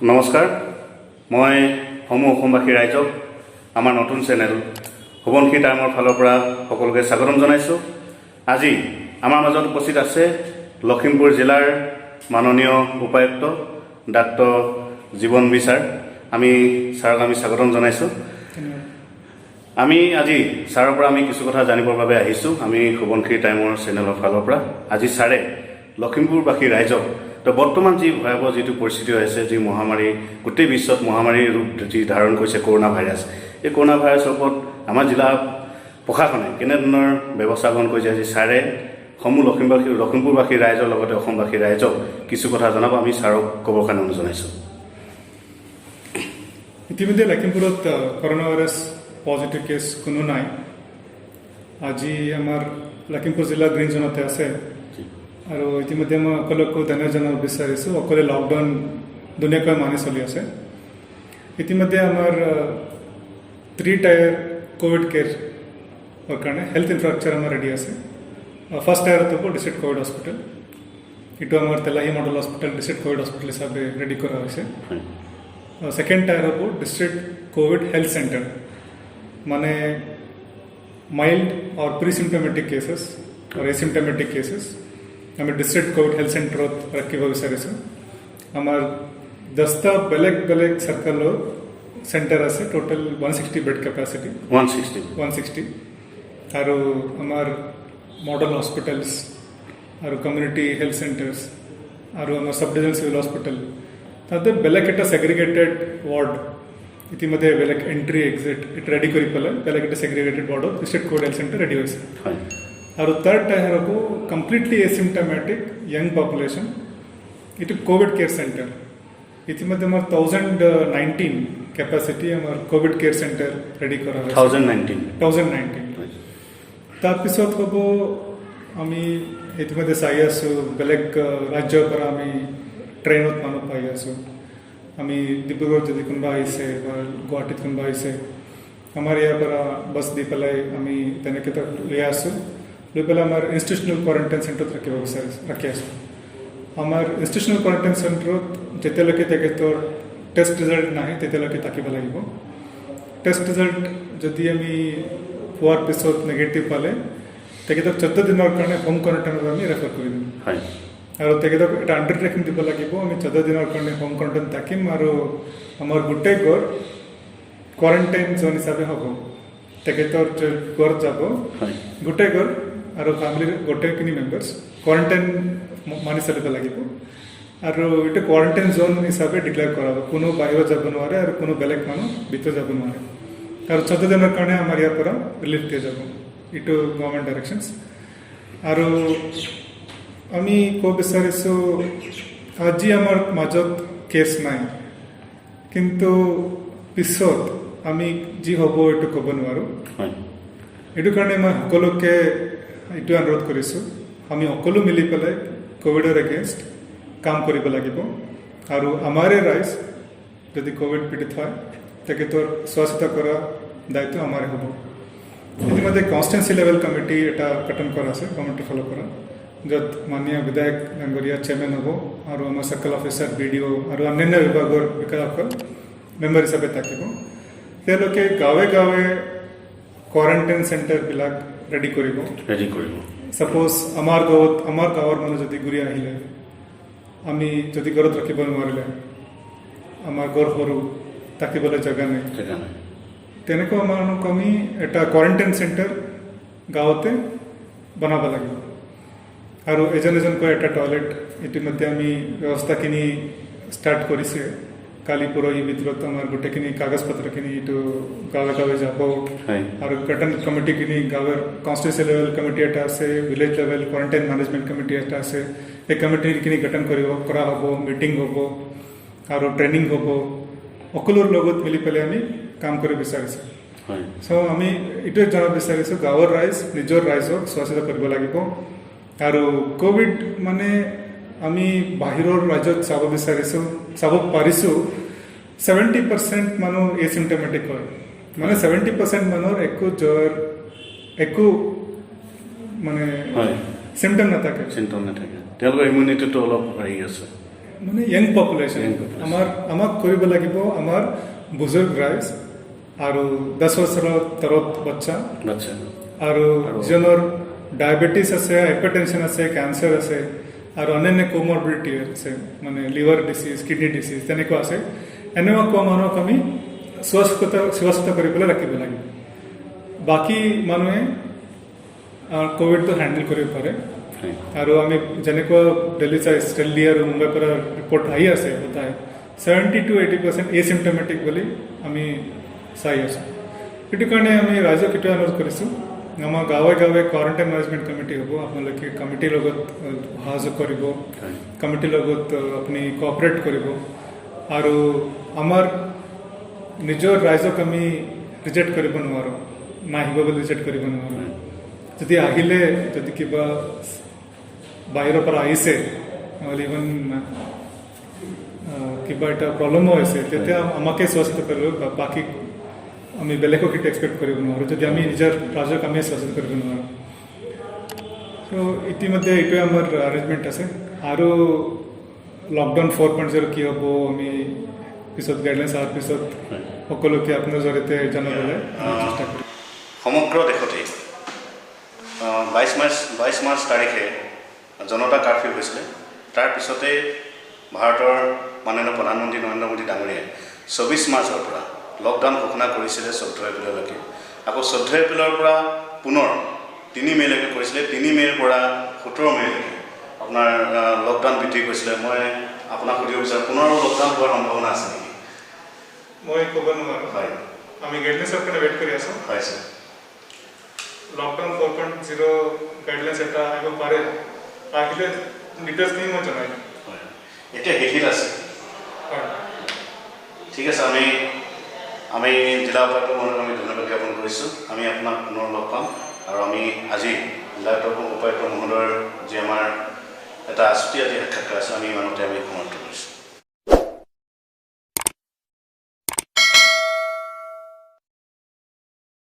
নমস্কাৰ, মই সমূহ অসমবাসী ৰাইজক আমাৰ নতুন চেনেল সোৱণশিৰি টাইমৰ ফালৰ পৰা সকলোকে স্বাগতম জনাইছোঁ। আজি আমাৰ মাজত উপস্থিত আছে লখিমপুৰ জিলাৰ মাননীয় উপায়ুক্ত ডাক্তৰ জীৱন বি ছাৰ। আমি ছাৰক স্বাগতম জনাইছোঁ। আমি আজি ছাৰৰ পৰা কিছু কথা জানিবৰ বাবে আহিছোঁ। আমি সোৱণশিৰি টাইমৰ চেনেলৰ ফালৰ পৰা আজি ছাৰে লখিমপুৰবাসী ৰাইজক তো বৰ্তমান যি ভয়াৱহ যিটো পৰিস্থিতি হৈ আছে, যি মহামাৰী গোটেই বিশ্বত মহামাৰীৰ ৰূপ যি ধাৰণ কৰিছে কৰোণা ভাইৰাছ, এই কৰোণা ভাইৰাছৰ ওপৰত আমাৰ জিলা প্ৰশাসনে কেনেধৰণৰ ব্যৱস্থা গ্ৰহণ কৰিছে, আজি ছাৰে সমূহ লখিমপুৰবাসী ৰাইজৰ লগতে অসমবাসী ৰাইজক কিছু কথা জনাব। আমি ছাৰক ক'বৰ কাৰণে অনুৰোধ জনাইছোঁ। ইতিমধ্যে লখিমপুৰত কৰোনা ভাইৰাস পজিটিভ কেস কোনো নাই। আজি আমাৰ লখিমপুৰ জিলা গ্ৰীণ জোনতে আছে আৰু ইতিমধ্যে মই সকলোকে ধন্যবাদ জনাব বিচাৰিছোঁ। সকলোৱে লকডাউন ধুনীয়াকৈ মানি চলি আছে। ইতিমধ্যে আমাৰ 3 টায়াৰ কোভিড কেয়াৰ কাৰণে হেল্থ ইনফ্ৰাষ্ট্ৰাকচাৰ আমাৰ ৰেডি আছে। ফাৰ্ষ্ট টায়াৰত হ'ব ডিষ্ট্ৰিক্ট কোভিড হস্পিটেল, এইটো আমাৰ Telahi model hospital district covid hospital হিচাপে ৰেডি কৰা হৈছে। সেকেন্ড টায়ার হব ডিস্ট্রিক্ট কোভিড হেলথ सेंटर, माने माइल्ड और प्री सिम्टमेटिक केसेस और एसिम्टमेटिक केसेस आम डिस्ट्रिक्ट कोविड हेल्थ सेंटर रखा विचारिश। आमार 10टा बेलेग बेलेग सर्कल सेंटर आसे, टोटल 160 बेड कैपेसिटी 160 और आमार मॉडल हॉस्पिटल्स और कम्युनिटी हेल्थ सेंटर्स और आमार सब डिविजन सिविल हॉस्पिटल ताते बेलेग एटा सेग्रिगेटेड वार्ड इतिमध्ये बेलेग एंट्री एग्जिट इट रेडी करी पले बेलेग एटा segregated ward of district covid health centre ready होइसे। और थर्ड टायर को कंप्लीटली एसिम्टमेटिक यंग पॉपुलेशन इट कोविड केयर सेंटर इतिमध्ये आमार 1019 कैपेसिटी आमार कोविड केयर सेंटर रेडी करा होइसे। 1019 तार पिছত हबो आमी इतिमध्ये चाই আছো बेलेग राज्यर পৰা আমি ট্ৰেইনত মানুহ পাই আছোঁ। আমি ডিব্ৰুগড় যদি কোনোবা আহিছে বা গুৱাহাটীত কোনোবা আহিছে, আমাৰ ইয়াৰ পৰা বাছ দি পেলাই আমি তেনেকৈ লৈ আছোঁ। লৈ পেলাই আমাৰ ইনষ্টিটিউচনেল কোৱাৰেণ্টাইন চেণ্টাৰত ৰাখি আছোঁ। আমাৰ ইনষ্টিটিউচনেল কোৱাৰেণ্টাইন চেণ্টাৰত যেতিয়ালৈকে তেখেতৰ টেষ্ট ৰিজাল্ট নাহে তেতিয়ালৈকে থাকিব লাগিব। টেষ্ট ৰিজাল্ট যদি আমি পোৱাৰ পিছত নেগেটিভ পালে তেখেতক 14 দিনৰ কাৰণে হোম কোৱাৰেণ্টাইনত আমি ৰেফাৰ কৰি দিম। और तेखेतक এটা আন্ডাৰটেকিং দিব লাগিব। আমি 14 দিনৰ কাৰণে হোম কোৱাৰেণ্টাইন থাকিম আৰু আমাৰ গোটেই ঘৰ কোৱাৰেণ্টাইন জোন হিচাপে হ'ব। তেখেতৰ ঘৰ যাব গোটেই ঘৰ আৰু ফ্যামিলিৰ গোটেইখিনি মেম্বাৰ্ছ কোৱাৰেণ্টাইন মানি চলিব লাগিব আৰু এটা কোৱাৰেণ্টাইন জোন হিচাপে ডিক্লেয়াৰ কৰা হ'ব। কোনো বাহিৰত যাব নোৱাৰে আৰু কোনো বেলেগ মানুহ ভিতৰত যাব নোৱাৰে আৰু 14 দিনৰ কাৰণে আমাৰ ইয়াৰ পৰা ৰিলিফ দিয়া যাব। এইটো গভৰ্ণমেণ্ট ডাইৰেকশ্যনছ। আৰু আমি ক'ব বিচাৰিছোঁ আজি আমাৰ মাজত কেছ নাই, কিন্তু পিছত আমি যি হ'ব এইটো ক'ব নোৱাৰোঁ। এইটো কাৰণে মই সকলোকে এইটো অনুৰোধ কৰিছোঁ, আমি সকলো মিলি পেলাই কোভিডৰ এগেইনষ্ট কাম কৰিব লাগিব আৰু আমাৰে ৰাইজ যদি কোভিড পীড়িত হয় তেখেতৰ চোৱা চিতা কৰা দায়িত্ব আমাৰে হ'ব। ইতিমধ্যে কনষ্টেন্সি লেভেল কমিটি এটা গঠন কৰা আছে গভৰ্ণমেণ্টৰ ফালৰ পৰা, য'ত মাননীয় বিধায়ক ডাঙৰীয়া চেয়াৰমেন হ'ব আৰু আমাৰ চাৰ্কল অফিচাৰ BDO আৰু অন্যান্য বিভাগৰ বিষয়াসকল মেম্বাৰ হিচাপে থাকিব। তেওঁলোকে গাঁৱে গাঁৱে কোৱাৰেণ্টাইন চেণ্টাৰবিলাক ৰেডি কৰিব। ছাপ'জ আমাৰ গাঁৱৰ মানুহ যদি ঘূৰি আহিলে, আমি যদি ঘৰত ৰাখিব নোৱাৰিলে, আমাৰ ঘৰ সৰু থাকিবলৈ জেগা নাই, তেনেকুৱা মানুহক আমি এটা কোৱাৰেণ্টাইন চেণ্টাৰ গাঁৱতে বনাব লাগিব। আৰু এজনকৈ এটা টয়লেট ইতিমধ্যে আমি ব্যৱস্থাখিনি ষ্টাৰ্ট কৰিছে। কালি পৰহি ভিতৰত আমাৰ গোটেইখিনি কাগজ পত্ৰখিনি এইটো গাঁৱে গাঁৱে যাব আৰু গঠন কমিটিখিনি গাঁৱৰ কনষ্টিটিউচি লেভেল কমিটি এটা আছে, village level quarantine management committee এটা আছে। এই কমিটিখিনি গঠন কৰা হ'ব, মিটিং হ'ব আৰু ট্ৰেইনিং হ'ব। সকলোৰ লগত মিলি পেলাই আমি কাম কৰিব বিচাৰিছোঁ। চ' আমি এইটোৱে জনাব বিচাৰিছোঁ, গাঁৱৰ ৰাইজ নিজৰ ৰাইজক চোৱা চিতা কৰিব লাগিব। আৰু কোভিড মানে আমি বাহিৰৰ ৰাজ্যত চাব পাৰিছোঁ 70% মানুহ এচিম্পটমেটিক হয়, মানে 70% মানুহৰ একো জ্বৰ একো মানে চিম্পটম নাথাকে। তেওঁলোকৰ ইমিউনিটিটো অলপ হেৰি আছে। মানে য়াং পপুলেশ্যন Young population. আমাক কৰিব লাগিব আমাৰ বুজুৰ্গ ৰাইজ আৰু 10 বছৰৰ তলত বাচ্চা আচ্ছা আৰু যিজনৰ ডায়েবেটিছ আছে হাইপাৰটেনশ্যন আছে কেঞ্চাৰ আছে আৰু অন্যান্য কোমৰবিডিটি আছে মানে লিভাৰ ডিচিজ কিডনি ডিচিজ তেনেকুৱা আছে এনেকুৱা কোৱা মানুহক আমি সুৰক্ষিত কৰি পেলাই ৰাখিব লাগিব বাকী মানুহে কোভিডটো হেণ্ডেল কৰিব পাৰে হয় আৰু আমি যেনেকুৱা দিল্লী দিল্লী আৰু মুম্বাইৰ পৰা ৰিপৰ্ট আহি আছে সদায় 70 to 80% এচিমটমেটিক বুলি আমি চাই আছোঁ সেইটো কাৰণে আমি ৰাইজক এইটো অনুৰোধ কৰিছোঁ আমাৰ গাঁৱে গাঁৱে কোৱাৰেণ্টাইন মেনেজমেণ্ট কমিটি হ'ব আপোনালোকে কমিটিৰ লগত অহা যোৱা কৰিব হয় কমিটিৰ লগত আপুনি কোঅপাৰেট কৰিব আৰু আমাৰ নিজৰ ৰাইজক আমি ৰিজেক্ট কৰিব নোৱাৰোঁ নাহিব বুলি ৰিজেক্ট কৰিব নোৱাৰোঁ যদি আহিলে যদি কিবা বাহিৰৰ পৰা আহিছে নহ'লে ইভেন কিবা এটা প্ৰব্লেমো হৈছে তেতিয়া আমাকে সুৰক্ষিত কৰিব বাকী আমি বেলেগক সেইটো এক্সপেক্ট কৰিব নোৱাৰোঁ যদি আমি নিজৰ ৰাইজক আমি সুৰক্ষিত কৰিব নোৱাৰোঁ ত' ইতিমধ্যে এইটোৱে আমাৰ এৰেঞ্জমেণ্ট আছে আৰু লকডাউন 4.0 কি হ'ব আমি পিছত গাইডলাইনছ অহাৰ পিছত হয় সকলোকে আপোনাৰ জৰিয়তে জনাবলৈ আমি চেষ্টা কৰিম সমগ্ৰ দেশতেই 22 মাৰ্চ তাৰিখে জনতা কাৰফিউ হৈছিলে তাৰপিছতে ভাৰতৰ মাননীয় প্ৰধানমন্ত্ৰী নৰেন্দ্ৰ মোদী ডাঙৰীয়াই 24 মাৰ্চৰ পৰা লকডাউন ঘোষণা কৰিছিলে 14 এপ্ৰিললৈকে আকৌ 14 এপ্ৰিলৰ পৰা পুনৰ 3 মে'লৈকে কৰিছিলে 3 মে'ৰ পৰা 17 মে'লৈকে আপোনাৰ লকডাউন বৃদ্ধি কৰিছিলে মই আপোনাক সুধিব বিচাৰোঁ পুনৰ লকডাউন হোৱাৰ সম্ভাৱনা আছে নেকি মই ক'ব নোৱাৰোঁ হয় আমি গাইডলাইনছৰ কাৰণে ৱেইট কৰি আছোঁ হয় ছাৰ লকডাউন 4.0 গাইডলাইনছ এটা আহিব পাৰে আহিলে ডিটেইলছখিনি মই জনাই দিম হয় এতিয়া শিথিল আছে হয় ঠিক আছে আমি জিলা উপায়ুক্ত মহোদয়ক আমি ধন্যবাদ জ্ঞাপন কৰিছোঁ আমি আপোনাক পুনৰ লগ পাম আৰু আমি আজি জিলা উপায়ুক্ত মহোদয়ৰ যি আমাৰ এটা আছুতীয়া যি সাক্ষাৎকাৰ আছে আমি ইমানতে আমি সমাপ্ত কৰিছোঁ